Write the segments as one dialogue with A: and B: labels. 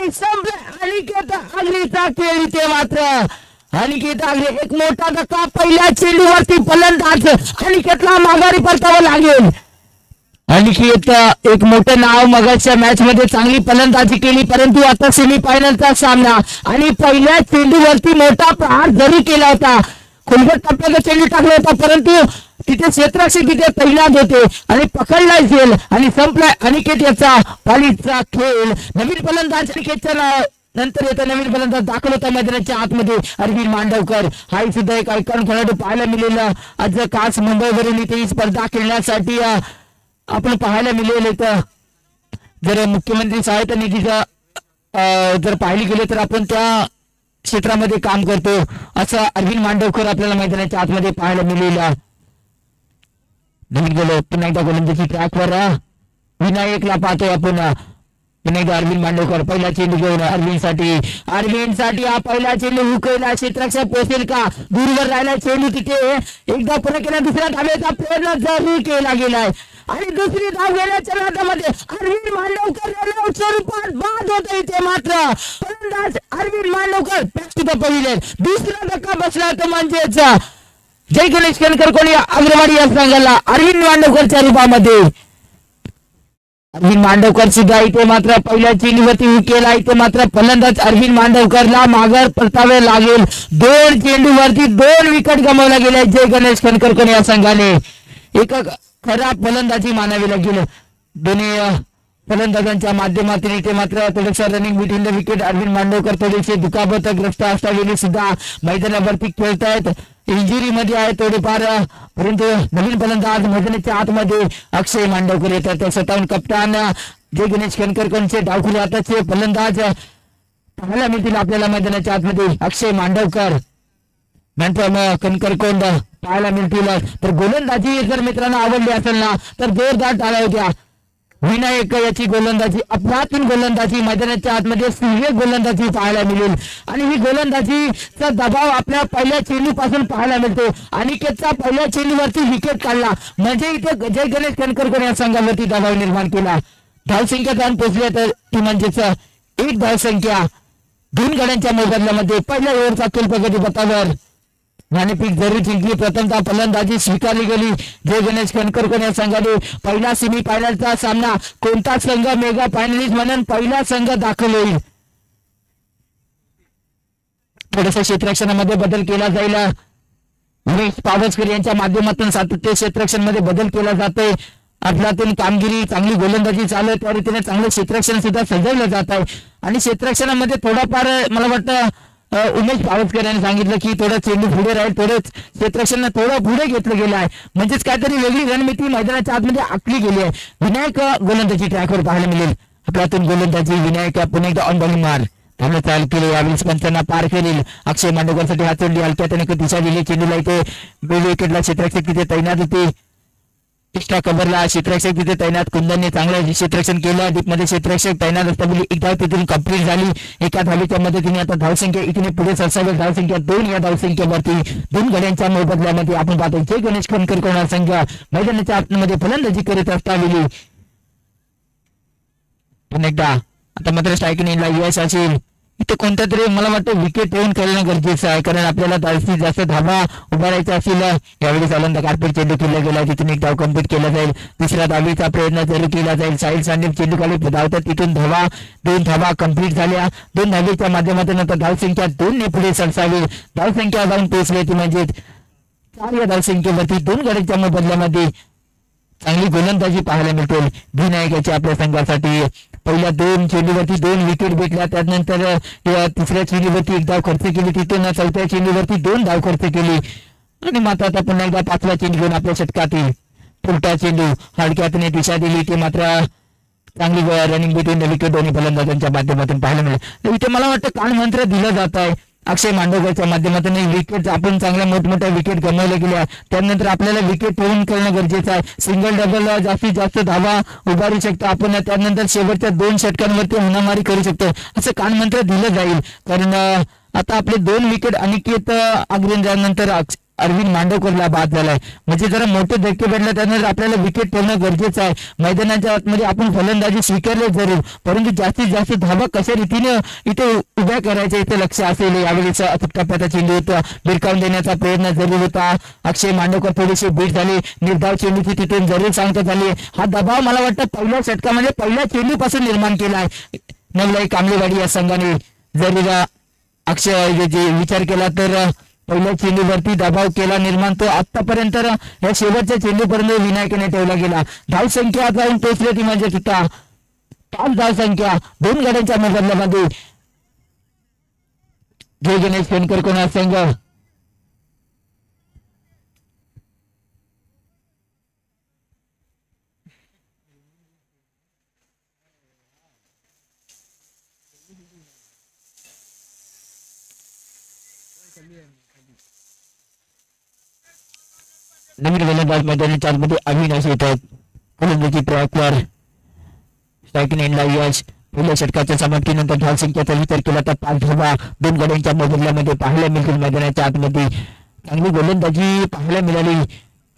A: आणि संपला अनिकेत आगरेचा खेळ इथे मात्र अनिकेत आगरे एक मोठा धक्का पहिल्या चेंडूवरती फलंदाज अनिकेतला माघारी परतावं लागेल. अनिकेत एक मोठं नाव मगाच्या मॅच मध्ये चांगली फलंदाजी केली परंतु आता सेमीफायनलचा सामना आणि पहिल्या चेंडूवरती मोठा प्रहार जरी केला होता. खोलगट टप्प्याचा चेंडू टाकला होता परंतु तिथे क्षेत्ररक्षक तिथे तैनात होते आणि पकडला झेल आणि संपला अनिकेत याचा पालीचा खेळ. नवीन फलंदाज अनिकेतच्या नंतर येता नवीन फलंदाज दाखल होता मैदानाच्या आतमध्ये अरविंद मांडवकर. हा सुद्धा एक आयकॉन खेळाडू पाहायला मिळेल. आज खास मुंबईवरून इथे ही स्पर्धा खेळण्यासाठी आपण पाहायला मिळेल. तर जर मुख्यमंत्री सहायता निधीचा जर पाहिली गेले तर आपण त्या क्षेत्रामध्ये काम करतो असं अरविंद मांडवकर आपल्याला मैदानाच्या आतमध्ये पाहायला मिळेल. नवीन गेलो पुन्हा एकदा गोलंदाजी ट्रॅकवर विनायकला पाहतोय आपण. पुन्हा एकदा अरविंद मांडवकर पहिला चेंडू घेऊन अरविंद साठी हा पहिला चेंडू हुकवला. क्षेत्ररक्षक पोहोचेल का दूरवर राहिला चेंडू तिथे एकदा पुन्हा केला. दुसऱ्या धावेचा प्रयत्न जरूर केला गेलाय आणि दुसरी धाव घेण्याच्या नादामध्ये अरविंद मांडवकर स्वरूपात बाद होते इथे मात्र फलंदाज Arvind Mandavkar back to the pavilion. दुसरा धक्का बसला तर म्हणजेच जय गणेश कणकर कोणी अग्रवाडी या संघाला अरविंद मांडवकरच्या रूपामध्ये. अरविंद मांडवकर सुद्धा इथे मात्र पहिल्या चेंडूवरती हुकेला. इथे मात्र फलंदाज अरविंद मांडवकरला माघार परतावे लागेल. 2 चेंडूवरती 2 विकेट गमावल्या गेल्या जय गणेश कणकर कोणी या संघाने. एक खराब फलंदाजी मानावी लागेल दोन्ही फलंदाजांच्या माध्यमातून. इथे मात्र थोडंसं running between the wicket Arvind Mandavkar थोडेसे दुखापतग्रस्त असताना सुद्धा मैदानावरती खेळतायत. इंजुरी मध्ये आहे थोडेफार परंतु नवीन फलंदाज मैदानाच्या आतमध्ये अक्षय मांडवकर येतात. स्वतःहून कप्तान जय गणेश कणकरचे डावखुले आताचे फलंदाज पाहायला मिळतील आपल्याला मैदानाच्या आतमध्ये अक्षय मांडवकर नंतर कणकरकोंड पाहायला मिळतील. तर गोलंदाजी जर मित्रांनो आवडली असेल ना तर जोरदार टाळ्या होत्या. विनायक याची गोलंदाजी अफलातून गोलंदाजी मैदानाच्या आतमध्ये सुरेख गोलंदाजी पाहायला मिळेल आणि ही गोलंदाजीचा दबाव आपल्या पहिल्या चेंडू पासून पाहायला मिळतो. अनिकेतचा पहिल्या चेंडूवरती विकेट काढला म्हणजे इथे जय गणेश कणकर या संघावरती दबाव निर्माण केला. धावसंख्या जाऊन पोहोचल्या तर ती म्हणजेच 1 धावसंख्या 2 गड्यांच्या मोबदल्यामध्ये पहिल्या ओव्हरचा खेळ प्रगती पथावर नाणेफेक जरूर जिंकली. प्रथमतः फलंदाजी स्वीकारली गेली जय गणेश कणकर या संघाने. पहिला सेमीफायनलचा सामना कोणता संघ मेगा फायनलिस्ट म्हणून पहिला संघ दाखल होईल. थोडस क्षेत्ररक्षणामध्ये बदल केला जाईल. उमेश पावसकर यांच्या माध्यमातून सातत्य क्षेत्ररक्षण मध्ये बदल केला जातोय. आपल्यातून कामगिरी चांगली गोलंदाजी चालू आहे त्या रीतीने चांगलं क्षेत्ररक्षण सुद्धा सजवलं जात आहे आणि क्षेत्ररक्षणामध्ये थोडाफार मला वाटतं उमेश पावसकर यांनी सांगितलं की थोडं चेंडू पुढे राहील थोडं क्षेत्ररक्षण थोडं पुढे घेतलं गेलं आहे म्हणजेच काहीतरी वेगळी रणनीती मैदानाच्या आतमध्ये आखली गेली आहे. विनायक गोलंदाजी ट्रॅकवर पाहायला मिळेल. आपल्यातून गोलंदाजी विनायक पुन्हा एकदा ऑन बॉलिंग मार त्यामुळे चाल केली. यावेळी पंचांना पार करेल. अक्षय मांडवकरसाठी हा चेंडू हलक्या त्याने दिशा दिली चेंडूला. इथे विकेटला क्षेत्ररक्षक तिथे तैनात होते. एक्स्ट्रा कव्हरला क्षेत्ररक्षक तिथे तैनात. कुंदनने चांगलं क्षेत्ररक्षण केलं. डीपमध्ये क्षेत्ररक्षक तैनात असताना एक धाव तिथून कंप्लीट झाली. एका धावेच्या मदतीने आता धावसंख्या इथे पुढे सरसावी. धावसंख्या 2 या धावसंख्येवरती 2 गड्यांच्या मोबदल्यामध्ये आपण पाहतो जय गणेश कणकर कोणा संघ मैदानाच्या आतमध्ये फलंदाजी करीत असताना पुन्हा एकदा आता मात्र स्ट्रायकिंग यश असेल. इथे कोणत्या तरी मला वाटतं विकेट ठेवून खेळणं गरजेचं आहे कारण आपल्याला जास्तीत जास्त धावा उभारायचा असेल. यावेळी चालंदा कार्पेट चेंडू केला गेला तिथून एक धाव कंप्लीट केला जाईल. दुसऱ्या धावीचा प्रयत्न जरूर केला जाईल. साहिल सांडे चेंडू खाली धावतात तिथून 2 धावा कंप्लीट झाल्या. 2 धावेच्या माध्यमातून आता धावसंख्या 2 ने पुढे सरसावी. धावसंख्या जाऊन पोहोचली ती म्हणजे 4 या धावसंख्येवरती 2 गड्यांच्या मोबदल्यामध्ये चांगली गोलंदाजी पाहायला मिळते विनायकाची आपल्या संघासाठी. पहिल्या 2 चेंडूवरती 2 विकेट भेटल्या. त्यानंतर तिसऱ्या चेंडूवरती 1 धाव खर्च केली. तिथून चौथ्या चेंडूवरती 2 धाव खर्च केली आणि मात्र आता पुन्हा एकदा 5वा चेंडू घेऊन आपल्या षटकातील फुलटा चेंडू हलक्यातने दिशा दिली. ते मात्र चांगली रनिंग बिटवीन द विकेट दोन्ही फलंदाजांच्या माध्यमातून पाहायला मिळेल. इथे मला वाटतं कानमंत्र दिलं जात आहे अक्षय मांडवकरच्या माध्यमातून. विकेट आपण चांगल्या मोठमोठ्या विकेट गमावल्या गेल्या त्यानंतर आपल्याला विकेट ठेवून करणं गरजेचं आहे. सिंगल डबल जास्तीत जास्त धावा उभारू शकतो आपण. त्यानंतर शेवटच्या 2 षटकांवरती हाणामारी करू शकतो असं कानमंत्र दिलं जाईल कारण आता आपले 2 विकेट अनिकेत आगरेंनंतर अरविंद मांडवकरला बाद झालाय. म्हणजे जरा मोठे धक्के भेटले त्यानंतर आपल्याला विकेट ठेवणं गरजेचं आहे. मैदानाच्या आतमध्ये आपण फलंदाजी स्वीकारले जरूर, परंतु जास्तीत जास्त धाबा कशा रीतीने इथे उभ्या करायच्या इथे लक्ष असेल. यावेळेस टप्प्याचा चेंडू होता, भिरकावून देण्याचा प्रयत्न जरूर होता. अक्षय मांडवकर थोडीशी बीट झाली, निर्धाव चेंडूची तिथून जरूर सांगता झाली. हा दबाव मला वाटतं पहिल्या षटकामध्ये पहिल्या चेंडूपासून निर्माण केला आहे नवलाई कामलेवाडी या संघाने. जर अक्षय विचार केला तर पहिल्या चेंडूवरती दबाव केला निर्माण, तो आतापर्यंत या शेवटच्या चेंडूपर्यंत विनायकाने ठेवला गेला. धाव संख्या जाऊन पोहोचली ती म्हणजे होता 5 धाव संख्या 2 गड्यांच्या मोबदल्यामध्ये. जय गणेश खेणकर कोणा संघ नवीन गोलंदाज मैदानाच्या आतमध्ये अविनाश येतात. गोलंदाजी ट्रॅकवर स्ट्रायकिंग एंडला यश. पहिल्या षटकाच्या समाप्तीनंतर धाव संख्येचा विचार केला तर 5 धावा 2 गड्यांच्या मोबदल्यामध्ये पाहायला मिळतील. मैदानाच्या आतमध्ये चांगली गोलंदाजी पाहायला मिळाली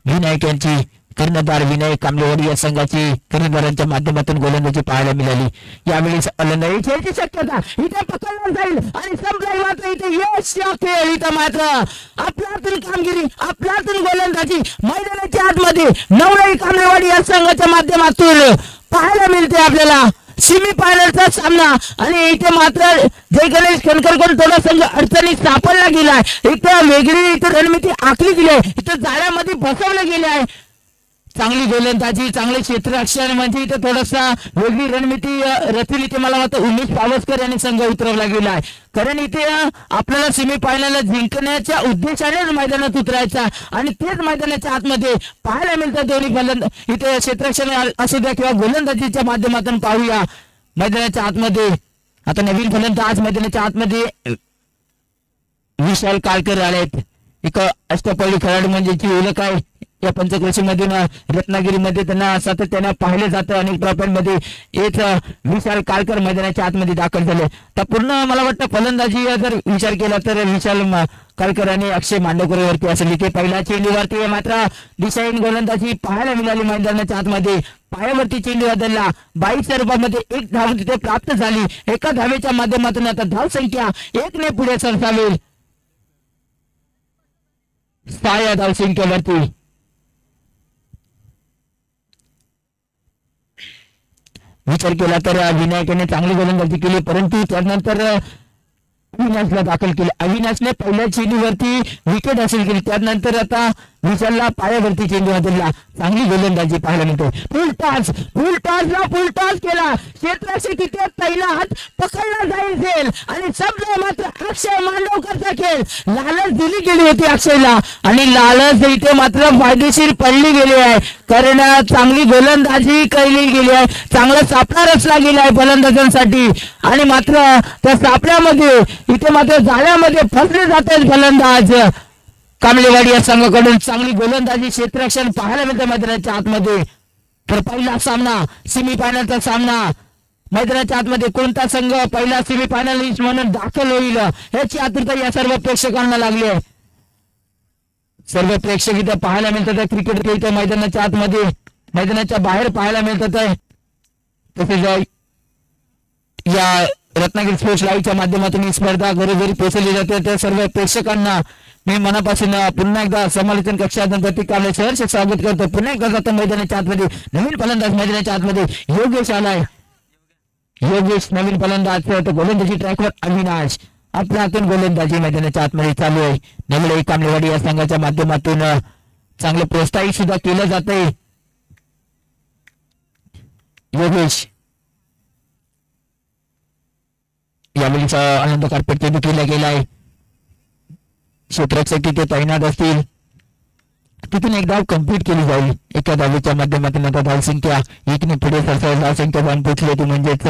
A: विनायक यांची. कर्णधार विनायक कामलेवाडी या संघाची कर्णधारांच्या माध्यमातून गोलंदाजी पाहायला मिळाली. यावेळी फलंदाजी खेळची शक्यता इथे पकडला जाईल आणि संपलाय. मात्र इथे यश खेळ इथं मात्र आपल्यातून कामगिरी आपल्यातून गोलंदाजी मैदानाच्या आतमध्ये नवलाई कामलेवाडी या संघाच्या माध्यमातून पाहायला मिळते आपल्याला. सेमी फायनलचा सामना आणि इथे मात्र जय गणेश खेणकर थोडा संघ अडचणीत सापडला गेलाय. इथं वेगळी इथं रणनीती आखली गेली आहे, इथं जाळ्यामध्ये बसवलं गेले आहे. चांगली गोलंदाजी चांगले क्षेत्ररक्षण म्हणजे इथे थोडासा वेगळी रणनीती रचली. इथे मला वाटतं उमेश पावसकर यांनी संघ उतरवला गेला आहे, कारण इथे आपल्याला सेमी फायनल जिंकण्याच्या उद्देशाने मैदानात उतरायचा आणि तेच मैदानाच्या आतमध्ये पाहायला मिळतं. दोन्ही फलंदाज इथे क्षेत्ररक्षण असू द्या किंवा गोलंदाजीच्या माध्यमातून पाहूया मैदानाच्या आतमध्ये. आता नवीन फलंदाज मैदानाच्या आतमध्ये विशाल काळकर आलेत. एक अष्टपैलू खेळाडू म्हणजे ओळख आहे या पंचक्रोशी मधून रत्नागिरीमध्ये त्यांना सातत्याने पाहिले जातं. अनेक ट्रॉफीमध्ये एक विशाल काळकर मैदानाच्या आतमध्ये दाखल झाले. तर पूर्ण मला वाटतं फलंदाजी जर विचार केला तर विशाल काळकर आणि अक्षय मांडवकर वरती असेल. इथे पहिल्या चेंडूवरती मात्र दिशाहीन गोलंदाजी पाहायला मिळाली मैदानाच्या आतमध्ये. पायावरती चेंडू बदलला 22 रूपामध्ये 1 धाव तिथे प्राप्त झाली. एका धावेच्या माध्यमातून आता धाव संख्या 1 ने पुढे सरसावेल 6 या धाव संख्येवरती. विचार केला तर विनायकाने चांगली गोलंदाजी केली, परंतु त्यानंतर अविनाशला दाखल केले. अविनाशने पहिल्या चेंडूवरती विकेट हासिल केली. त्यानंतर आता विशालला पायावरती चेंडू बदलला. चांगली गोलंदाजी पाहायला मिळते. फुल टॉस केला. क्षेत्ररक्षक तिथे पहिला हात पकडला जाईल आणि संपला. मात्र अक्षय मांडवकरचा खेळ लालच दिली गेली होती अक्षयला आणि लालच इथे मात्र फायदेशीर पडली गेली आहे, कारण चांगली गोलंदाजी केली गेली आहे. चांगला सापळा रचला गेला आहे फलंदाजांसाठी आणि मात्र त्या सापळ्यामध्ये इथे मात्र जाळ्यामध्ये फसले जातात फलंदाज. कामलेवाडी या संघाकडून चांगली गोलंदाजी क्षेत्ररक्षण पाहायला मिळते मैदानाच्या आतमध्ये. तर पहिला सामना सेमीफायनलचा सामना मैदानाच्या आतमध्ये कोणता संघ पहिला सेमीफायनलिस्ट म्हणून दाखल होईल याची आतुरता या सर्व प्रेक्षकांना लागली आहे. सर्व प्रेक्षक इथं पाहायला मिळतात. क्रिकेट खेळतं मैदानाच्या आतमध्ये, मैदानाच्या बाहेर पाहायला मिळतात. तसेच या रत्नागिरी स्पोर्ट्स लाईव्हच्या माध्यमातून ही स्पर्धा घरोघरी पोहोचवली जाते. त्या सर्व प्रेक्षकांना मी मनापासून पुन्हा एकदा समालोचन कक्षात प्रतीक कांबळे सहर्ष स्वागत करतो. पुन्हा एकदा जातो मैदानाच्या आतमध्ये. नवीन फलंदाज मैदानाच्या आतमध्ये योगेश आलाय. योगेश नवीन फलंदाज. गोलंदाजी ट्रॅकवर अविनाश. आपल्या हातून गोलंदाजी मैदानाच्या आतमध्ये चालू आहे. नवलाई कामलेवाडी या संघाच्या माध्यमातून चांगलं प्रोत्साहित सुद्धा केलं जाते. योगेश यावेळीचा आनंद कार्पेट चेंडू केला गेला आहे. क्षेत्ररक्षक तिथे तैनात असतील. तिथून एक धाव कंप्लीट केली जाईल. एका धावेच्या माध्यमातून आता धाव संख्या 1 ने पुढे सरसावून धाव संख्या जाऊन पोहोचली होती, म्हणजेच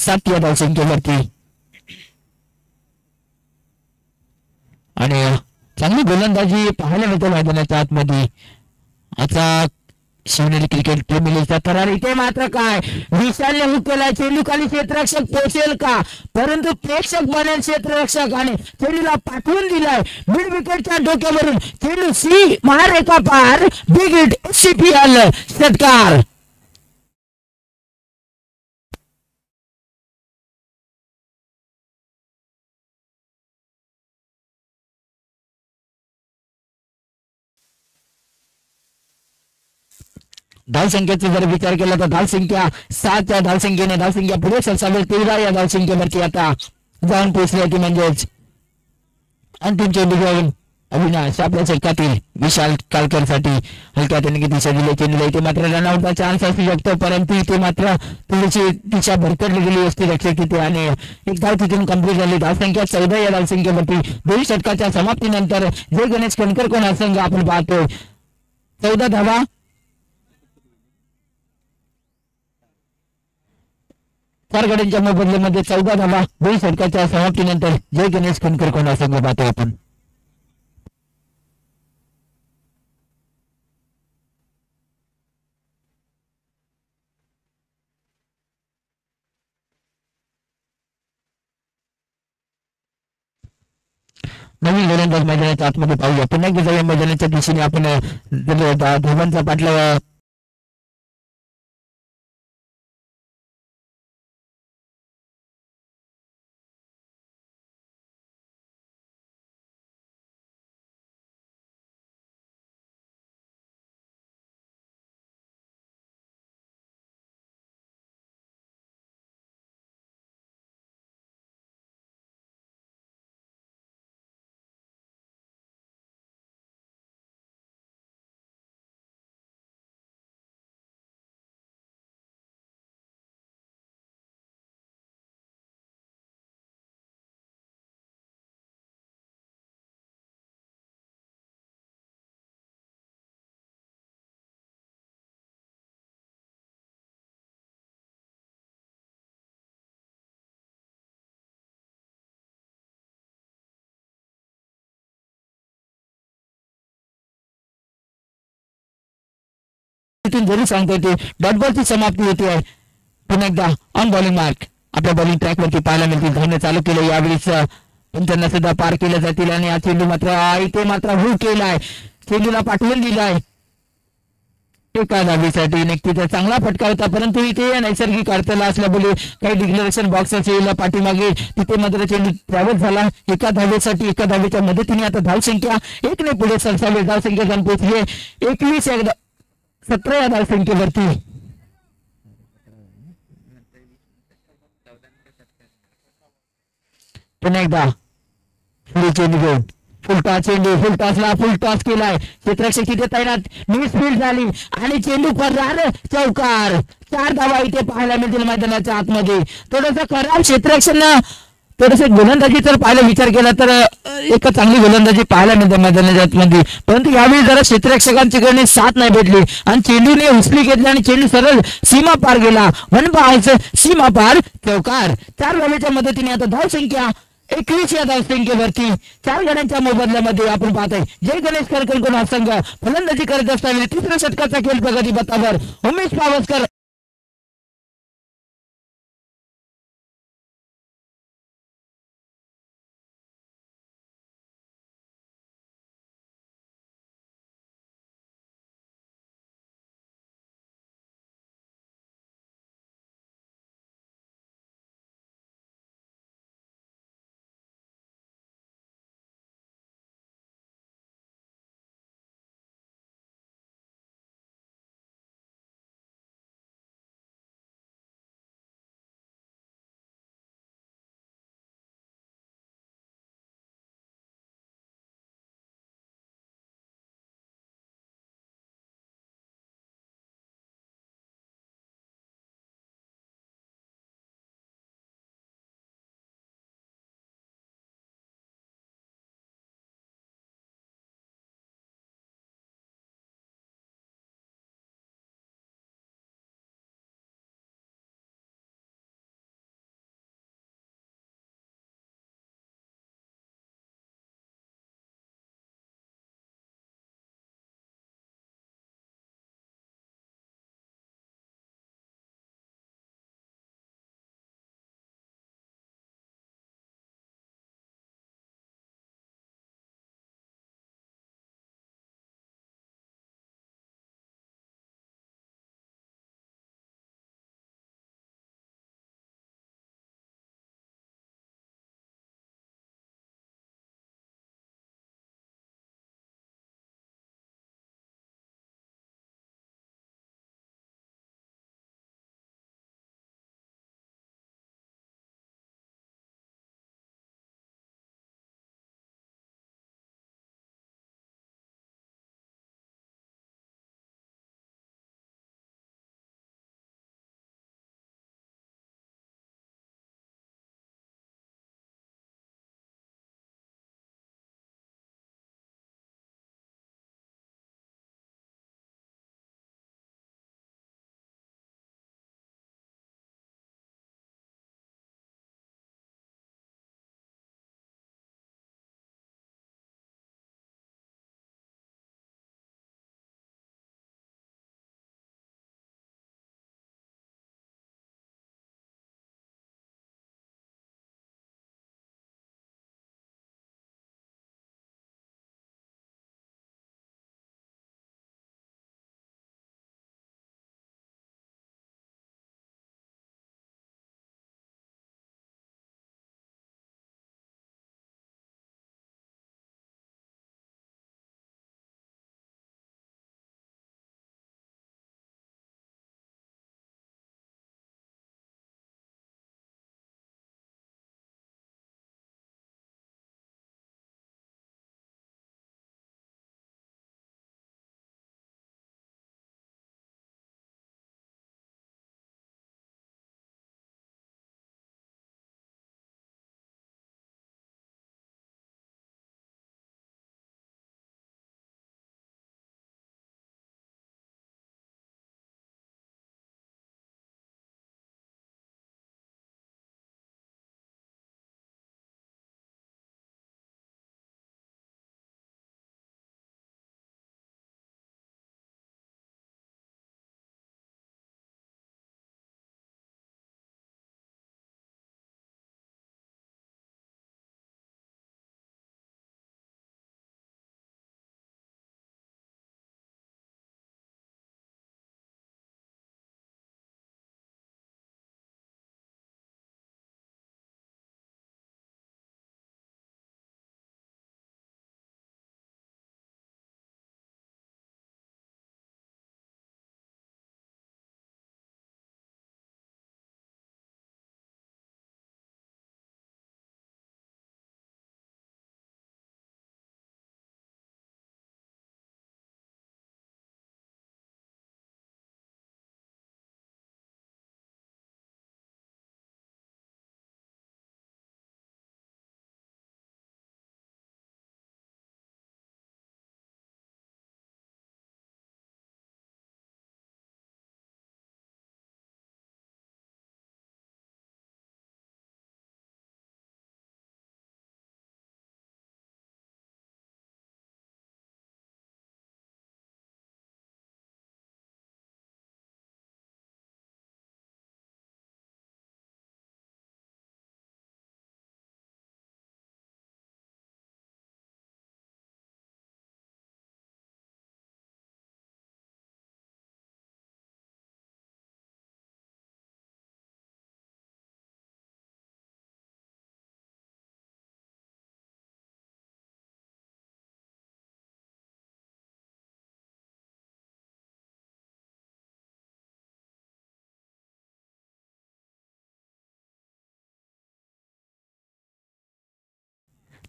A: 7 या धाव संख्येवरती. आणि चांगली गोलंदाजी पाहायला मिळते मैदानाच्या आतमध्ये. आता शिवनेरी क्रिकेट प्रेमीचा थरार. इथे मात्र काय विशालने हुक केला. चेंडू खाली क्षेत्ररक्षक पोहोचेल का, परंतु प्रेक्षक बनेल क्षेत्ररक्षक आणि चेंडूला पाठवून दिलाय मिड विकेटच्या डोक्यावरून. चेंडू सी महारेखा पार. बिग हिट CPL षटकार. धावसंख्येचा जर विचार केला तर धावसंख्या 7 या धावसंख्येने धावसंख्या पुढे सरसावेल. 13 या धावसंख्येवरती आता जाऊन पोहोचली होती. म्हणजेच अंतिम चेंडू घेऊन अविनाश आपल्या षटकातील विशाल कालकरसाठी हलक्या त्याने दिशा दिली. चेंडूला इथे मात्र रनआउटचा चान्स असू शकतो, परंतु इथे मात्र थोडीशी दिशा भरकटली गेली असती रक्षक तिथे आणि एक धाव तिथून कंप्लीट झाली. धावसंख्या 14 या धावसंख्येवरती. दोन षटकाच्या समाप्तीनंतर जय गणेश कणकर कोण संघ आपण पाहतोय 14 धावा. चार गड्यांच्या मोबदल्यामध्ये 14 धावा. दोन षटकाच्या समाप्तीनंतर जय गणेश कणकर कोण संघ पाहतोय आपण. नवीन गोलंदाज मैदानाच्या आतमध्ये पाहूया. पुन्हा एकदा जाऊया मैदानाच्या दिशेने आपण धोबांचा पाठला जरूर सांगता येते. डॉट बॉलची समाप्ती होती आहे. पुन्हा एकदा ऑन बॉलिंग मार्क आपल्या बॉलिंग ट्रॅक वरती पाहायला मिळतील. धावणे चालू केलं यावेळेस त्यांना सुद्धा पार केल्या जातील आणि हा चेंडू मात्र इथे मात्र हुक केलाय. चेंडूला पाठवून दिलाय एका धावेसाठी. नक्कीच चांगला फटका होता, परंतु इथे नैसर्गिक अडथळा असल्यामुळे काही डिक्लेरेशन बॉक्स असेल पाठीमागे तिथे मात्र चेंडू ट्रॅव्हल झाला एका धावेसाठी. एका धावेच्या मदतीने आता धावसंख्या 1 ने पुढे सरसावेल. धावसंख्या जाऊन पोहोचली 21 17 या धावसंख्येवरती. पुन्हा एकदा पुढे चेंडू घेऊन फुलटॉस चेंडू फुल टॉस केलाय. क्षेत्ररक्षक तिथे तैनात. मिस फील्ड झाली आणि चेंडू फरार. चौकार. 4 धावा इथे पाहायला मिळतील मैदानाच्या आतमध्ये. थोडस खराब क्षेत्ररक्षण थोडस गोलंदाजी जर पाहायला विचार केला तर एक चांगली गोलंदाजी पाहायला मिळते मैदानाच्या आतमध्ये, परंतु यावेळी जरा क्षेत्ररक्षकांची कडे साथ नाही भेटली आणि चेंडूने उचली घेतली आणि चेंडू सरळ सीमा पार गेला. वन बाउन्स सीमा पार. चौकार. 4 धावेच्या मदतीने आता धावसंख्या 21 या धावसंख्येवरती. 4 गड्यांच्या मोबदल्यामध्ये आपण पाहतोय जय गणेश कणकर हा संघ फलंदाजी करत असताना तिसऱ्या षटकाचा खेळ प्रगती पथावर उमेश पावसकर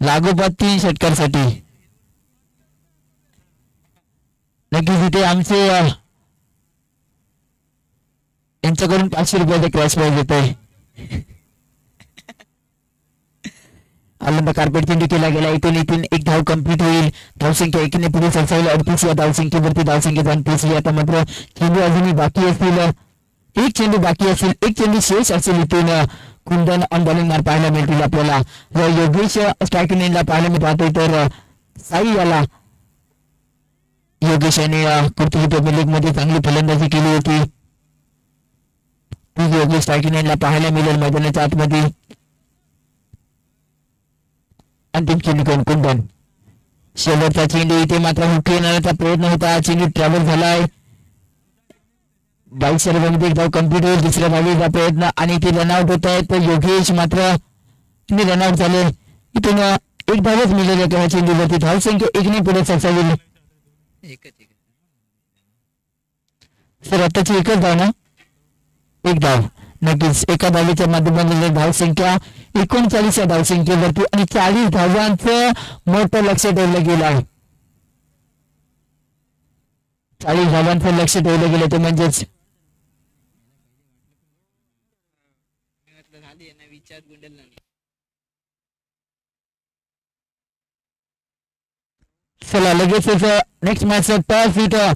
A: लागोपाठ 3 षटकांसाठी. नक्कीच इथे आमचे यांच्याकडून 500 रुपयाचा कॅश प्राइज येत आहे. आनंद कार्पेट चेंडू केला गेला. इथून एक धाव कंप्लीट होईल. धावसंख्या एकीने पुढे सरसावली 38 या धावसंख्येवरती. धावसंख्या 38 आता मात्र चेंडू अजूनही बाकी असतील. एक चेंडू बाकी असेल, एक चेंडू शेष असेल. इथून कुंदन ऑन बॉलिंग मार पाहायला मिळतील आपल्याला. योगेश स्ट्रायकिंग एंडला पाहायला मी पाहतोय तर साई याला योगेश याने कुर्तुबी प्रीमियर लीग मध्ये चांगली फलंदाजी केली होती. ती योगेश स्ट्रायकिंग एंडला पाहायला मिळेल मैदानाच्या आतमध्ये. अंतिम चेंडू करून कुंदन. शेवटचा चेंडू इथे मात्र हुकी येण्याचा प्रयत्न होता. चेंडू ट्रॅव्हल झालाय. 22 मध्ये एक धाव कंप्लीट होईल. दुसऱ्या धावेचा प्रयत्न आणि ते रनआउट होत आहे. तर योगेश मात्र रनआउट झाले. इथून एक धावच मिळाली तेव्हा चेंडूवरती. धावसंख्या एकने पुढे सरसावली. सर आताची एकच धाव ना? एक धाव. नक्कीच एका धावेच्या माध्यमातून धावसंख्या 39 या धावसंख्येवरती आणि 40 धावांचं मोठं लक्ष ठेवलं गेलं आहे. 40 धावांचं लक्ष ठेवलं गेलं ते म्हणजेच चला लगेचच नेक्स्ट मॅच टॉस इथं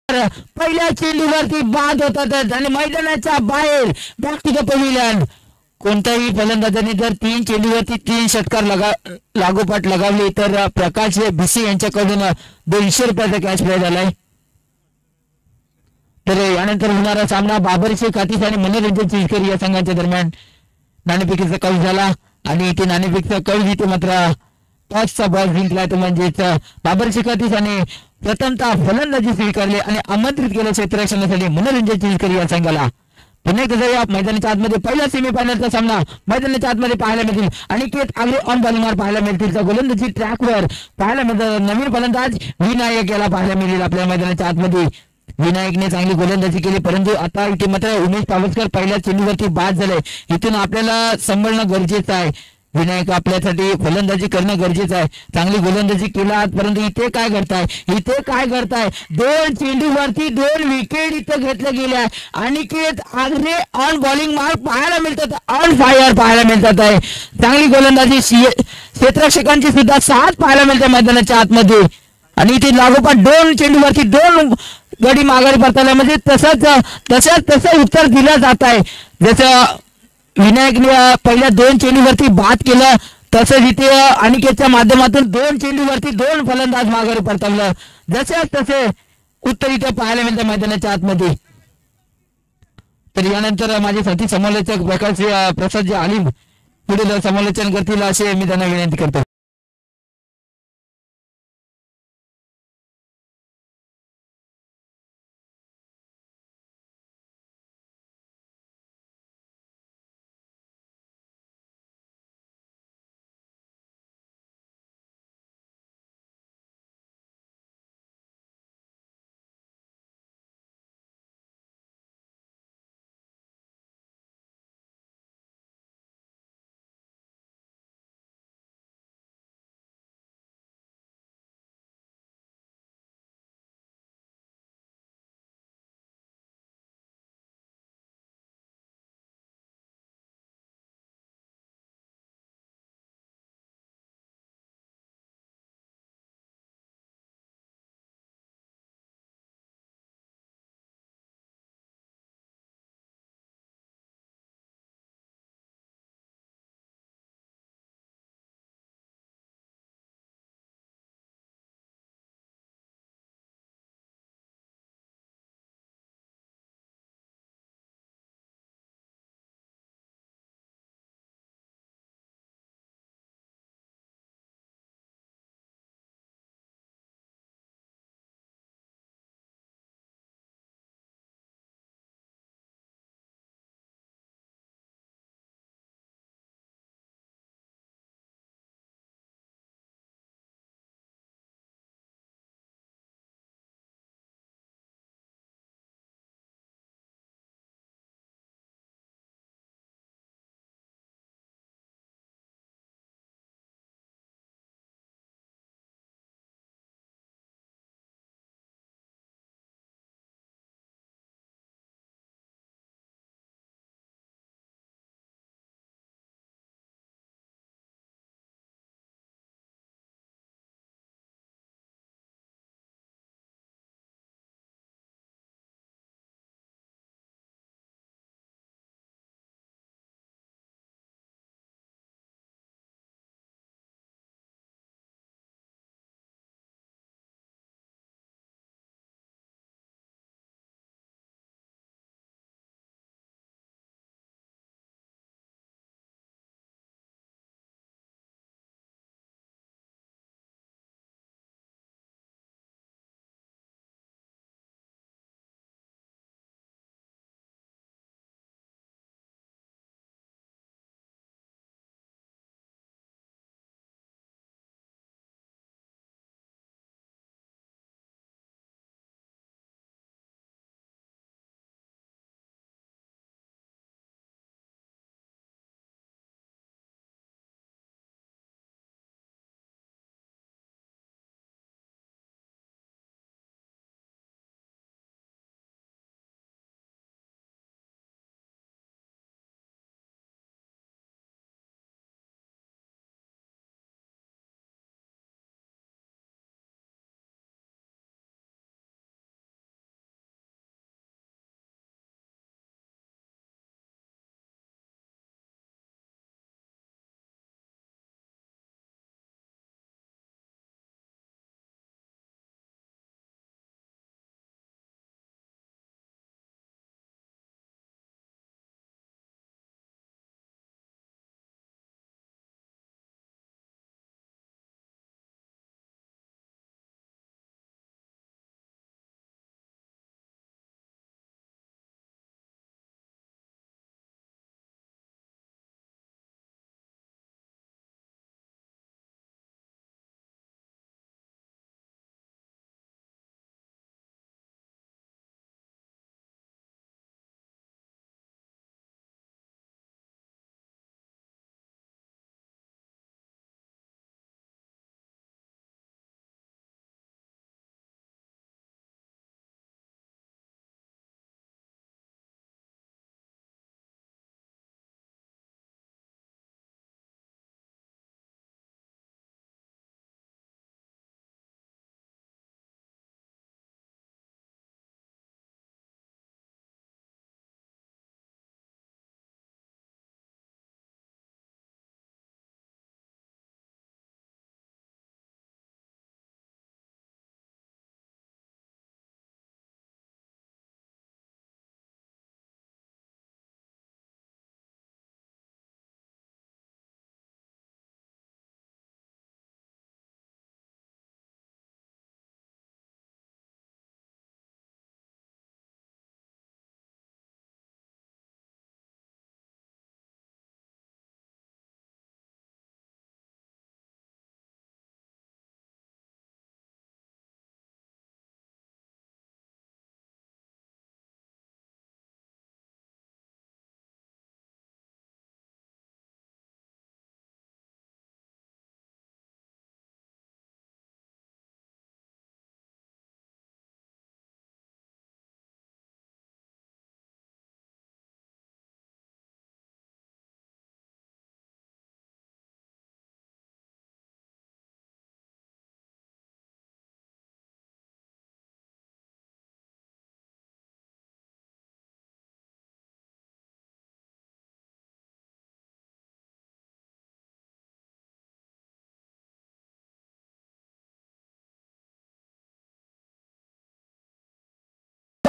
A: पहिल्या चेंडूवरती बाद होतात आणि मैदानाच्या बाहेर बॅक टू द पवेलियन. कोणत्याही फलंदाजाने जर 3 चेंडूवरती 3 षटकार लागोपाठ लगावले तर प्रकाश भिसे यांच्याकडून ₹200 कॅश प्राइज झालाय. तर यानंतर होणारा सामना बाबर शेख हातीस आणि मनोरंजन चिंचकर या संघांच्या दरम्यान नाणेफेकीचा कौल झाला आणि ते नाणेफेकीचा कौल जिथे मात्र टॉसचा बॉल जिंकला. तो म्हणजेच बाबर शेख हातीस आणि प्रथमतः फलंदाजी स्वीकारली आणि आमंत्रित केलं क्षेत्ररक्षणासाठी मनोरंजन चिंचकर या संघाला. पुन्हा एकदा या मैदानाच्या आतमध्ये पहिला सेमीफायनलचा सामना मैदानाच्या आतमध्ये पाहायला मिळतील. अनिकेत आगरे ऑन बॉलिंगवर पाहायला मिळतील. गोलंदाजी ट्रॅकवर पाहायला मिळतात. नवीन फलंदाज विनायक याला पाहायला मिळेल आपल्या मैदानाच्या आतमध्ये. विनायकने चांगली गोलंदाजी केली परंतु आता इथे मात्र उमेश पावसकर पहिल्या चेंडूवरती बाद झाले. इथून आपल्याला सांभाळणं गरजेचं आहे. विनायक आपल्यासाठी फलंदाजी करणं गरजेचं आहे. चांगली गोलंदाजी केला परंतु इथे काय करताय 2 चेंडूवरती 2 विकेट इथं घेतल्या गेल्या. अनिकेत आगरे ऑन बॉलिंग मार्क पाहायला मिळतात. ऑन फायर पाहायला मिळतात आहे. चांगली गोलंदाजी क्षेत्ररक्षकांची सुद्धा साथ पाहायला मिळते मैदानाच्या आतमध्ये. आणि इथे लागोपाठ 2 चेंडूवरती 2 गडी माघारी परतायला म्हणजे तसं उत्तर दिलं जात आहे. जसं विनायकने पहिल्या 2 चेंडूवरती बाद केलं तसंच इथे अनिकेतच्या माध्यमातून 2 चेंडूवरती 2 फलंदाज माघारी परतवलं. तसे उत्तर इथे पाहायला मिळतं मैदानाच्या आतमध्ये. तर यानंतर माझे साथी समालोचक प्रसाद आलिम पुढील समालोचन करतील असे मी त्यांना विनंती करतो.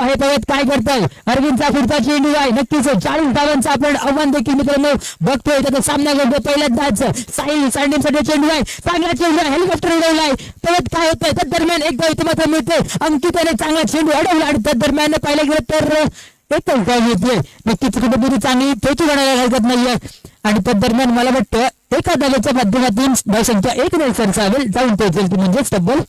A: आहे परत काय करताय अरविंदचा पुढचा चेंडू आहे नक्कीच 40 धावांचा आपण आव्हान देखील मित्रांनो बघतोय त्याचा सामना करतो पहिल्यांदाच साहिल सांडेसाठी चेंडू आहे चांगला चेंडू आहे हेलिकॉप्टर उडवलाय परत काय होतंय त्या दरम्यान एक धाव इथे मात्र मिळते अंकिताने चांगला चेंडू अडवला आणि त्या दरम्यान पाहिलं गेलं तर एकच धाव मिळते नक्कीच कुठेतरी चांगली फेकी बनायला हरकत नाहीये आणि त्या दरम्यान मला वाटतं एका धावेच्या माध्यमातून धावसंख्या 1 ने सरसावेल जाऊन पोहोचेल ती म्हणजेच तब्बल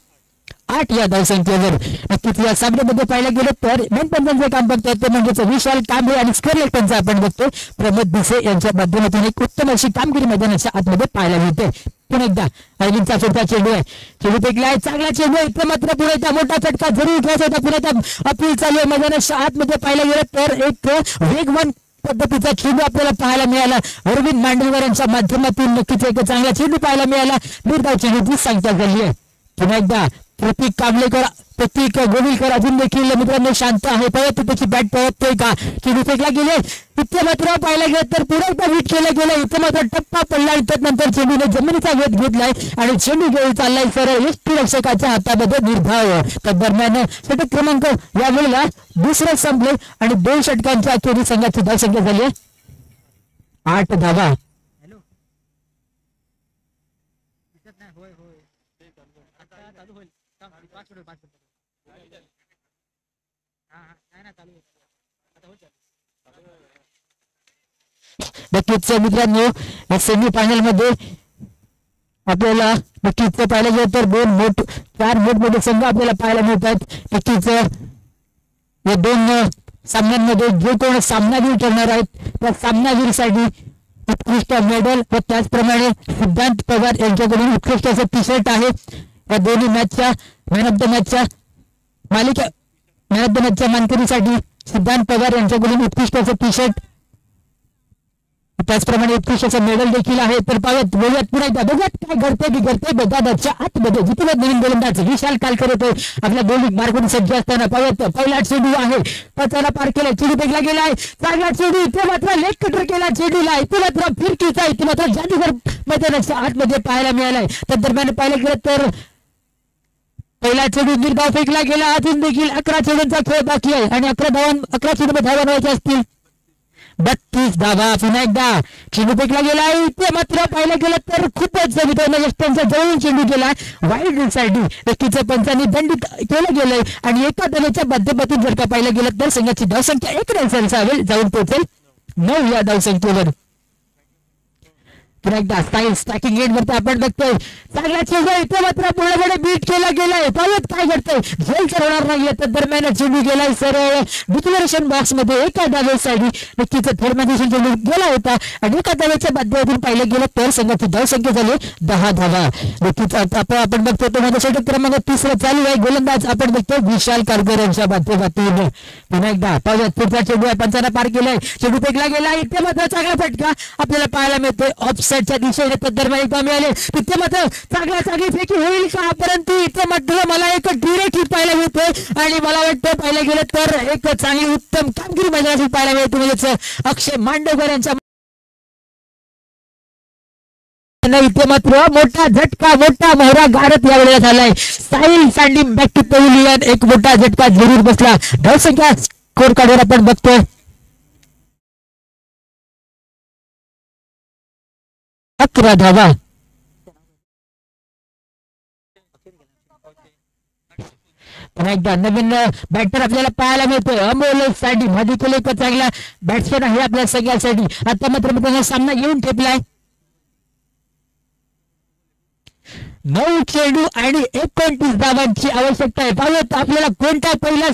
A: 8 या धावसंख्येवर नक्कीच या सामन्यामध्ये पाहिलं गेलं तर मेन पंचांचे काम बघतोय ते म्हणजेच विशाल कांबळे आणि स्कोर लेफ्टनचा आपण बघतोय प्रमोद भिसे यांच्या माध्यमातून एक उत्तम अशी कामगिरी मैदानाच्या आतमध्ये पाहायला मिळते पुन्हा एकदा अरविंदचा पुढचा चेंडू आहे चेंडू फेकलाय चांगला चेंडू आहे इथे मात्र पुढे त्या मोठा फटका जरूर घ्यायचा होता पुन्हा त्या अपील चालू आहे मैदानाच्या आतमध्ये पाहायला गेलं तर एक वेगवान पद्धतीचा चेंडू आपल्याला पाहायला मिळाला अरविंद मांडलकर यांच्या माध्यमातून नक्कीच एक चांगला चेंडू पाहायला मिळाला निर्धाव चेंडूची संख्या झाली आहे पुन्हा एकदा प्रतीक कांबळेकर प्रतीक गोविलकर अजून देखील मित्रांनो शांत आहे परत त्याची बॅट पळतोय का चेंडू फेकला गेले इथे मात्र पाहायला गेलं तर पुन्हा एकदा हिट केलं गेलं इथे मात्र टप्पा पडला आणि त्यानंतर चेंडूने जमिनीचा वेध घेतलाय आणि चेंडू घेऊन चाललाय सरळ यष्टीरक्षकाच्या हातामध्ये निर्धाव त्या दरम्यान षटक क्रमांक या वेळेला दुसरं संपले आणि 2 षटकांच्या अखेरीस संघाची धावसंख्या झाली 8 धावा नक्कीच मित्रांनो सेमी फायनल मध्ये आपल्याला नक्कीच पाहायला गेलं तर 4 मोठमोठे संघ आपल्याला पाहायला मिळतात नक्कीच या 2 सामन्यांमध्ये जे कोण सामनावीर ठरणार आहेत त्या सामनावीरसाठी उत्कृष्ट मेडल व त्याचप्रमाणे सिद्धांत पवार यांच्याकडून उत्कृष्ट असं टी शर्ट आहे या दोन्ही मॅचच्या मॅन ऑफ द मॅचच्या मालिका मॅन ऑफ द मॅचच्या मानकरीसाठी सिद्धांत पवार यांच्याकडून उत्कृष्ट असं टी शर्ट त्याचप्रमाणे उत्कृष्ट असं मेडल देखील आहे तर पाहत बोलूयात पुन्हा एकदा बघूयात काय घडते बिघडते मैदानाच्या आतमध्ये जिथे नवीन गोलंदाज विशाल कालकर येतो आपल्या बॉलिंग मार्गून सज्ज असताना पाहत पहिला चेंडू आहे पचाला पार केला चेंडू फेकला गेला आहे चांगला चेंडू इथे मात्र लेग कटर केला चेंडूला इथे मात्र फिरकीचा इथे मात्र जादूगर मैदानाच्या आतमध्ये पाहायला मिळालाय त्या दरम्यान पाहिलं गेलं तर पहिला चेंडू निर्धाव फेकला गेला अजून देखील 11 चेंडूंचा खेळ बाकी आहे आणि 11 चेंडू धावा बनवायचे असतील 32 धावा पुन्हा एकदा चेंडू फेकला गेला इथे मात्र पाहिलं गेलं तर खूपच मित्रांनो यष्टांचा जवळून चेंडू गेला वाईड साठी नक्कीच पंचांनी दंडित केलं गेलंय आणि एका धावेच्या माध्यमातून जर का पाहिलं गेलं तर संघाची धावसंख्या 1 ने सरसावेल जाऊन पोहोचेल 9 या धावसंख्येवर पुन्हा एकदा स्ट्रायकिंग एंड वरती आपण बघतोय चांगला चेंडू इथे मात्र पूर्णपणे बीट केला गेलाय पाहत काय घडतंय झेल तर होणार नाहीये त्या दरम्यान चेंडू गेलाय सरळ डिक्लेरेशन बॉक्स मध्ये एका धावेसाठी नक्कीच थर्मायझेशन चेंडू गेला होता आणि एका धावेच्या माध्यमातून पाहिलं गेलं तर संघाची धावसंख्या झाली 10 धावा नक्कीच आपण बघतोय तो माझा षटक क्रमांक 3 चालू आहे गोलंदाज आपण बघतोय विशाल कारकर यांच्या माध्यमातून पुन्हा एकदा पाहूयात पुढचा चेंडू आहे पंचांना पार केलाय चेंडू फेकला गेला इथे मात्र चांगला फटका आपल्याला पाहायला मिळतोय ऑफसाईडच्या दिशेने तर दरम्यान एकदा मिळाले तिथे मात्र चांगली फेकी होईल का परंतु इथे मात्र मला एक डिरेक्ट हिट पाहायला मिळतोय आणि मला वाटतं पाहायला गेलं तर एक चांगली उत्तम कामगिरी मैदानात पाहायला मिळते म्हणजेच अक्षय मांडवकर यांच्या इथे मात्र मोठा झटका मोठा मोहरा गारत या वेळेला झालाय साहिल सांडी बॅक टू पॅव्हिलियन एक मोठा झटका जरूर बसला धावसंख्या स्कोर कार्डवर आपण बघतोय 11 धावा पुन्हा एकदा नवीन बॅटर आपल्याला पाहायला मिळतोय अमोल साठी भाजीकुले एक चांगला बॅट्समॅन आहे आपल्या सगळ्यासाठी आता मात्र मित्रांनो सामना घेऊन ठेपलाय 9 चेंडू आणि 29 धावांची आवश्यकता आहे पाहूयात आपल्याला कोणता पहिला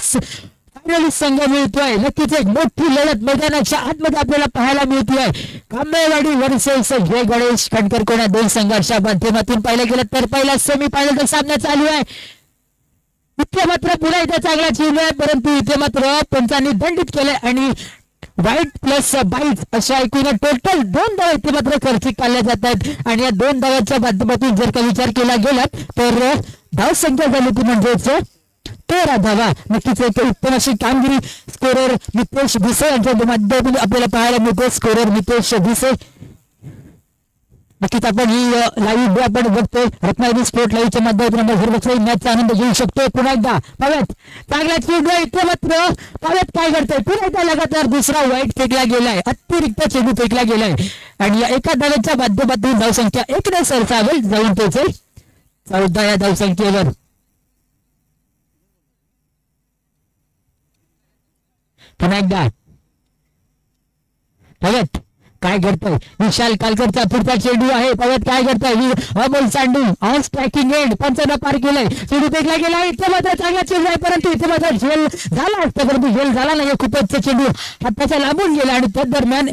A: संघ मिळतोय नक्कीच एक मोठी लढत मैदानाच्या आतमध्ये आपल्याला पाहायला मिळतोय कांबळेवाडी वर्सेस जय गणेश खंडकर कोणा 2 संघर्षा माध्यमातून पाहिलं गेलं तर पहिला सेमी फायनलचा सामना चालू आहे इथे मात्र पुन्हा इथे चांगला चेंडू आहे परंतु इथे मात्र पंचांनी दंडित केलंय आणि वाईट प्लस 22 अशा एकूण टोटल 2 धावा इथे मात्र खर्चिक काढल्या जातात आणि या 2 धावांच्या माध्यमातून जर का विचार केला गेला तर धावसंख्या झाली ती म्हणजेच 13 धावा नक्कीच एक उत्तम अशी कामगिरी स्कोरर मितेश भिसे यांच्या माध्यमातून आपल्याला पाहायला मिळते स्कोरर मितेश भिसे नक्कीच आपण ही लाईव्ह आपण बघतोय रत्नागिरी स्पोर्ट लाईव्हच्या माध्यमातून आपण सर्व मॅचचा आनंद घेऊ शकतो. पुन्हा एकदा पाव्यात चांगला चेंडू इथे मात्र पाव्यात काय करतोय, पुन्हा एकदा लगातार दुसरा वाईट फेकला गेलाय, अतिरिक्त चेंडू फेकला गेलाय आणि या एका धावेच्या माध्यमातून धावसंख्या 1 सरसावेल जाऊन पोहोचेल 14 या धावसंख्येवर. पुन्हा एकदा पाव्यात काय करतोय विशाल कालकरचा पुढचा चेंडू आहे. पाव्यात काय करतोय अमोल सांडू ऑन स्ट्रायकिंग एंड पंचांना पार केलाय, चेंडू फेकला गेला. इथे मात्र चांगला चेंडू आहे परंतु इथे मात्र झेल झाला असता परंतु झेल झाला नाही. खूपच चेंडू हाताच्या लांबून गेला आणि त्या दरम्यान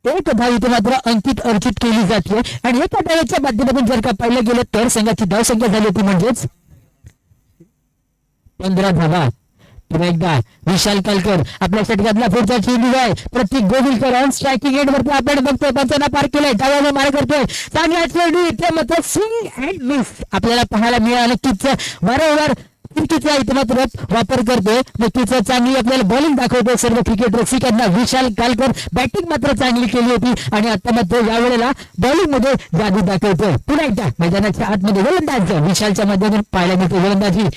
A: एक धाव इथे मात्र अंकित अर्चित केली जाते आणि एका धावेच्या माध्यमातून जर का पाहिलं गेलं तर संघाची धावसंख्या झाली होती म्हणजेच 15 धावा. पुन्हा एकदा विशाल कालकर आपल्या षटकातला पुढचा चेंडू आहे. प्रतीक गोविलकर ऑन स्ट्रायकिंग एंड वरती आपण बघतोय पंचांना पार केलाय, डाव्याने मार करतोय, चांगला चेंडू इथे मात्र स्विंग अँड मिस आपल्याला पाहायला मिळालं. नक्कीच वारंवार क्रिकेटचा इथे मात्र वापर करतोय, नक्कीच चांगली आपल्याला बॉलिंग दाखवतोय सर्व क्रिकेट रसिकांना. विशाल कालकर बॅटिंग मात्र चांगली केली होती आणि आता मात्र यावेळेला बॉलिंग मध्ये जादू दाखवतोय. पुन्हा एकदा मैदानाच्या आतमध्ये गोलंदाज विशालच्या माध्यमातून पाहायला मिळते गोलंदाजी.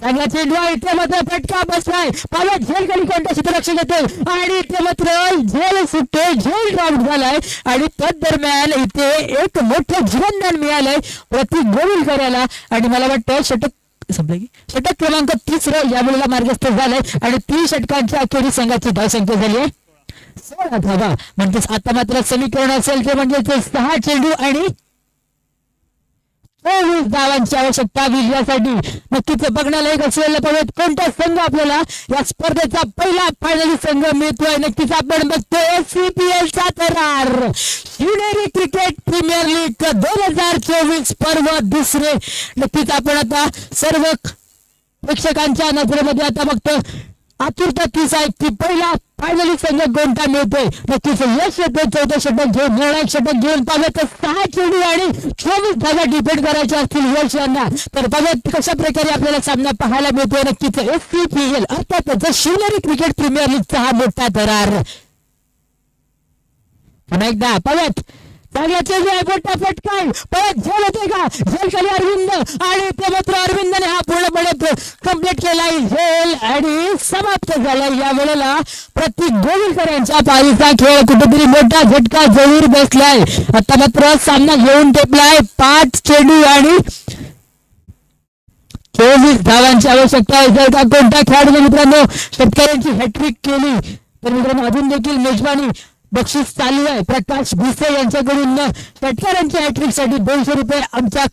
A: चांगला चेंडू आहे इथे मात्र फटका बसलाय, पाव्यात झेल खाली कोणत्या क्षेत्ररक्षक येते आणि इथे मात्र झेल सुटते, झेल आउट झालाय आणि तदरम्यान इथे एक मोठं जीवनदान मिळालंय प्रतीक गोविलकर याला आणि मला वाटतं षटक क्रमांक 30 यावेळेला मार्गस्थ झालाय आणि 30 षटकांच्या अखेरीस संघाची धावसंख्या झाली आहे 16 धावा. म्हणजेच आता मात्र समीकरण असेल ते म्हणजे 6 चेंडू आणि 24 धावांची आवश्यकता विजयासाठी. नक्कीच बघण्यालायक असलेला पाहूयात कोणता संघ आपल्याला या स्पर्धेचा पहिला फायनली संघ मिळतोय. नक्कीच आपण बघतोय CPL चा करार शिवनेरी क्रिकेट प्रीमियर लीग 2024 पर्व दुसरे. नक्कीच आपण आता सर्व प्रेक्षकांच्या नजरेमध्ये आता बघतो आतुरता तीच आहे की पहिला फायनली संघ कोणता मिळतोय. नक्कीच यश येतोय 14 षटक घेऊन, निर्णायक षटक घेऊन. पाहूयात 6 चेंडू आणि 24 धावा डिफेंड करायच्या असतील यश यांना तर पाहूयात कशा प्रकारे आपल्याला सामना पाहायला मिळतोय. नक्कीच SCPL अर्थातच शिवनेरी क्रिकेट प्रीमियर लीगचा हा मोठा करार. पुन्हा एकदा पाहूयात चांगला चेंडू आहे, मोठा फटका आहे, परत झेल होते का, झेल खाली अरविंद आणि ते मात्र अरविंदने हा पूर्णपणे कंप्लीट केलाय झेल आणि समाप्त झाला. या वेळेला प्रतीक गोविलकर यांच्या पाठीचा खेळ कुठेतरी मोठा झटका जरूर बसलाय. आता मात्र सामना घेऊन टेपलाय 5 चेंडू आणि 24 धावांची आवश्यकता आहे. जर का कोणत्या खेळाडूने मित्रांनो शेतकऱ्यांची हॅट्रिक केली तर मित्रांनो अजून देखील मेजबानी बक्षीस चालू आहे. प्रकाश भिसे यांच्याकडून शेतकऱ्यांच्या हॅट्रिक साठी 200 रुपये आमच्या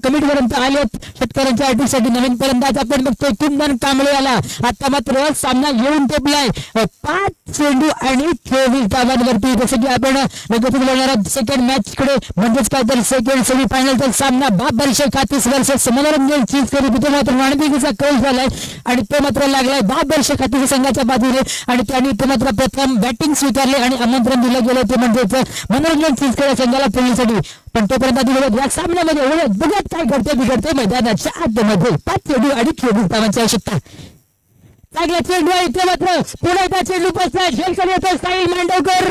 A: कमिटीपर्यंत आलेत. शेतकऱ्यांच्या हॅट्रिक साठी नवीन फलंदाज आपण बघतोय कुंदन कांबळे याला. आता मात्र सामना घेऊन टेपलाय 5 चेंडू आणि 24 धावांवरती. जसं की आपण लगेच बोलणारा सेकंड मॅच कडे म्हणजेच काय तर सेकंड सेमीफायनलचा सामना 12 वर्ष 31 वर्ष मनोरंजन चीज करू तिथे मात्र रणबीरचा कौल झालाय आणि तो मात्र लागलाय 12 वर्ष 31 संघाच्या बाजूने आणि त्यांनी ते मात्र प्रथम बॅटिंग स्वीकारले आणि आमंत्रण दिलं गेलं ते म्हणजे मनोरंजन चीज करा संघाला खेळण्यासाठी. पण तोपर्यंत या सामन्यामध्ये बघत काय घडते बिघडते मैदानाच्या आतमध्ये 5 चेंडू आणि 24 धावांची आवश्यकता. चांगला चेंडू आहे इथे मात्र पुन्हा एकदा चेंडू बसला झेल कमी होतो साहिल मांडवकर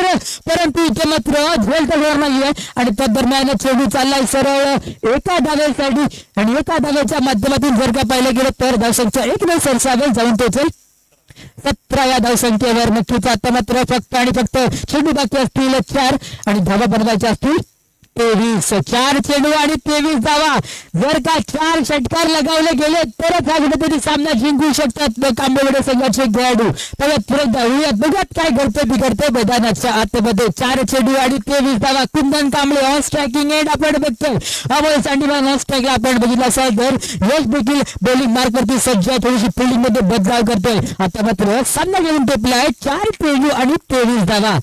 A: परंतु इथे मात्र झेल तर होणार नाहीये आणि त्या दरम्यान चेंडू चाललाय सरळ एका धावेसाठी आणि एका धावेच्या माध्यमातून जर का पाहिलं गेलं तर धावसंख्या 1 सरसावेल जाऊन पोहोचेल 17 या धावसंख्येवर. नक्कीच आता मात्र फक्त आणि फक्त चेंडू बाकी असतील 4 आणि धावा बनवायच्या असतील 23. 4 चेंडू आणि 23 धावा. जर का 4 षटकार लगावले गेले तरच हा कुठेतरी सामना जिंकू शकतात कांबेवडे संघाचे खेळाडू. बघत काय घडते बिघडते मैदानाच्या आतमध्ये. 4 चेंडू आणि 23 धावा. कुंदन कांबळे ऑन स्ट्रायकिंग एंड आपण बघतोय. अमोल सांडीमान ऑन स्ट्राईकला आपण बघितलं असाल तर यश देखील बॉलिंग मार्कवरती सज्ज आहे, थोडीशी फिल्डिंग मध्ये बदलाव करतोय. आता मात्र सामना घेऊन टेपलाय 4 चेंडू आणि 23 धावा.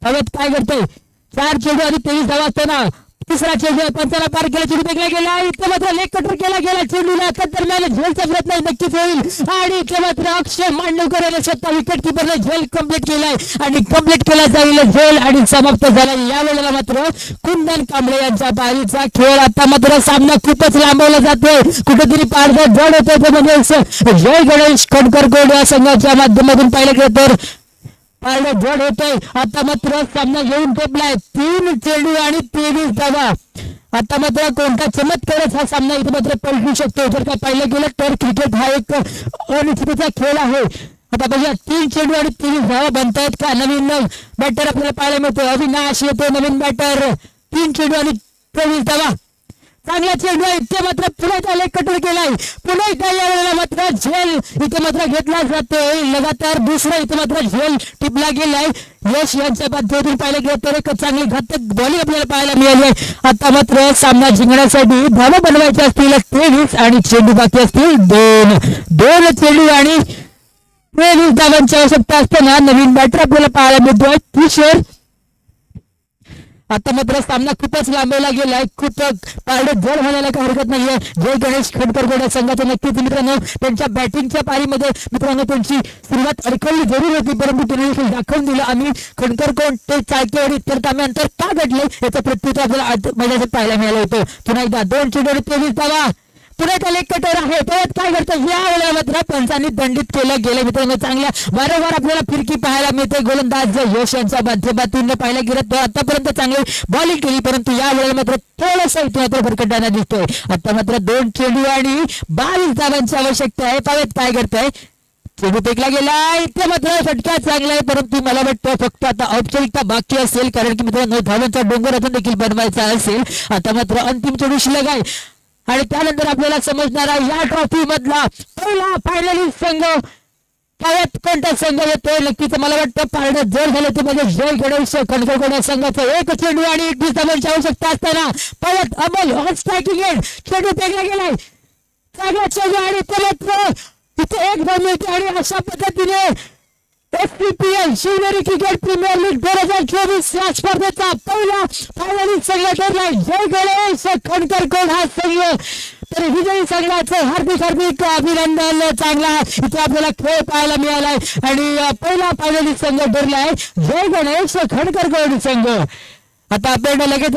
A: काय करतोय 4 चेंडू आणि 23 धावा असताना तिसरा चेंडू पंचाला पार केला, चेंडू फेकला गेला आणि इथे मात्र लेग कटर केला गेला चेंडूला. दरम्यान झेलचा प्रयत्न नक्कीच होईल आणि इथे मात्र अक्षय मांडवकर याने स्वतः विकेट किपरने झेल कम्प्लीट केलाय आणि कम्प्लीट केला जाईल झेल आणि समाप्त झाला. या वेळेला मात्र कुंदन कांबळे यांच्या पारीचा खेळ. आता मात्र सामना खूपच लांबवला जातोय, कुठेतरी पारदर्शक जड होते ते म्हणजे जय गणेश खडकर कोड या संघाच्या माध्यमातून पाहिलं गेलं तर पारडे जड होतोय. आता मात्र सामना येऊन टेपलाय. 3 चेंडू आणि 23 धावा. आता मात्र कोणता चमत्कारच हा सामना इथे मात्र पलटू शकतो. जर का पाहिलं गेलं तर क्रिकेट हा एक अनिश्चिततेचा खेळ आहे. आता बघूया 3 चेंडू आणि 23 धावा बनतायत का. नवीन बॅटर आपल्याला पाहायला मिळतो. अविनाश येतो नवीन बॅटर. 3 चेंडू आणि 23 धावा. चांगला चेंडू आहे. इथे मात्र पुन्हा त्याला कटर केलाय. पुन्हा इथे या वेळेला मात्र झेल इथे मात्र घेतला जातोय. लगातार दुसरा इथे मात्र झेल टिपला गेलाय. यश यांच्या बाबतीतून पाहिलं गेलं तर एक चांगली घातक बॉलिंग आपल्याला पाहायला मिळाली आहे. आता मात्र सामना जिंकण्यासाठी धावा बनवायच्या असतील 23 आणि चेंडू बाकी असतील 2 चेंडू आणि 23 धावांची आवश्यकता असताना नवीन बॅटर आपल्याला पाहायला मिळतोय किशोर. आता मात्र सामना खूपच लांबवला गेलाय. खूप पारडे जड होण्याला काही हरकत नाहीये. जय गणेश खडकर संघाचं नक्कीच मित्रांनो त्यांच्या बॅटिंगच्या पारीमध्ये मित्रांनो त्यांची सुरुवात अडकवली जरूर होती, परंतु त्यांनी देखील दाखवून दिलं आम्ही खडकर कोण ते चाळकेवर इतर कामे अंतर का घडले याचं प्रत्युत्तर आपल्याला मैदानात पाहायला मिळालं होतं. पुन्हा एकदा 2 चेंडू 23 धावा. पुन्हा त्याला एक कटर आहे. परत काय करतं या वेळेला मात्र पंचांनी दंडित केलं गेलं. मित्रांनो चांगल्या वारंवार आपल्याला फिरकी पाहायला मिळते. गोलंदाज यश यांच्या माध्यमातून पाहायला गेलं तर आतापर्यंत चांगली बॉलिंग केली, परंतु या वेळेला मात्र थोडंसं इथे मात्र भरकटताना दिसतोय. आता मात्र 2 चेंडू आणि 22 धावांची आवश्यकता आहे. पाहत काय करताय. चेंडू फेकला गेलाय. इथे मात्र फटका चांगला आहे, परंतु मला वाटतं फक्त आता औपचारिकता बाकी असेल, कारण की मित्रांनो धावांचा डोंगर अजून देखील बनवायचा असेल. आता मात्र अंतिम चेंडू शिल्लक आहे आणि त्यानंतर आपल्याला समजणार आहे या ट्रॉफी मधला पहिला फायनलिस्ट संघ पावत कोणता संघ येतोय. नक्कीच मला वाटतं पारडे जर झालं ते म्हणजे जय गणेश खडकर संघाचं 1 चेंडू आणि 21 धावांची आवश्यकता असताना पावत अमोल ऑन स्ट्रायकिंग एंड चेंडू फेकला गेलाय. चांगला चेंडू आणि ते मात्र इथे 1 धाव मिळते आणि अशा पद्धतीने FPPL Shivneri cricket premier league 2024 या स्पर्धेचा पहिला फायनलिस्ट संघ ठरलाय जय गणेश खडकर हा संघ. तर विजयी संघाचं हार्दिक अभिनंदन. चांगला इथे आपल्याला खेळ पाहायला मिळालाय आणि पहिला फायनलिस्ट संघ ठरलाय जय गणेश खडकर संघ. आता आपण लगेच